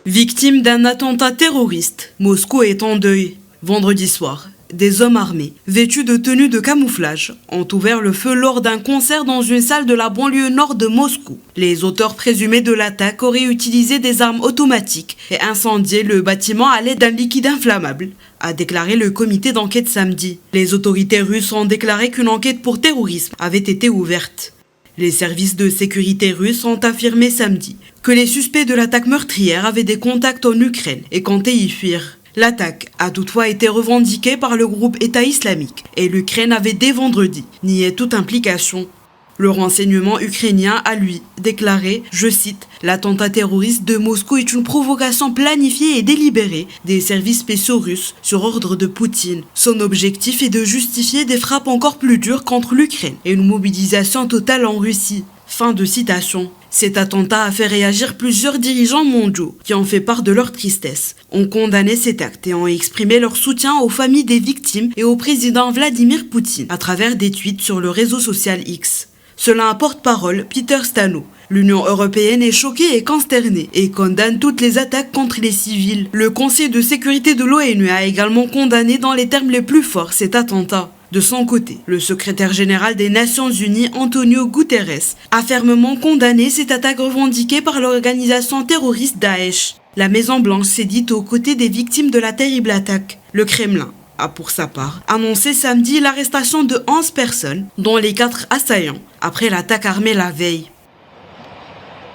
Victime d'un attentat terroriste, Moscou est en deuil. Vendredi soir, des hommes armés, vêtus de tenues de camouflage, ont ouvert le feu lors d'un concert dans une salle de la banlieue nord de Moscou. Les auteurs présumés de l'attaque auraient utilisé des armes automatiques et incendié le bâtiment à l'aide d'un liquide inflammable, a déclaré le comité d'enquête samedi. Les autorités russes ont déclaré qu'une enquête pour terrorisme avait été ouverte. Les services de sécurité russes ont affirmé samedi que les suspects de l'attaque meurtrière avaient des contacts en Ukraine et comptaient y fuir. L'attaque a toutefois été revendiquée par le groupe État islamique et l'Ukraine avait dès vendredi nié toute implication. Le renseignement ukrainien a lui déclaré, je cite, « L'attentat terroriste de Moscou est une provocation planifiée et délibérée des services spéciaux russes sur ordre de Poutine. Son objectif est de justifier des frappes encore plus dures contre l'Ukraine et une mobilisation totale en Russie. » Fin de citation. Cet attentat a fait réagir plusieurs dirigeants mondiaux qui ont fait part de leur tristesse, ont condamné cet acte et ont exprimé leur soutien aux familles des victimes et au président Vladimir Poutine à travers des tweets sur le réseau social X. Selon un porte-parole, Peter Stano, l'Union européenne est choquée et consternée et condamne toutes les attaques contre les civils. Le Conseil de sécurité de l'ONU a également condamné dans les termes les plus forts cet attentat. De son côté, le secrétaire général des Nations Unies, Antonio Guterres, a fermement condamné cette attaque revendiquée par l'organisation terroriste Daesh. La Maison-Blanche s'est dite aux côtés des victimes de la terrible attaque. Le Kremlin a pour sa part annoncé samedi l'arrestation de 11 personnes, dont les 4 assaillants, après l'attaque armée la veille.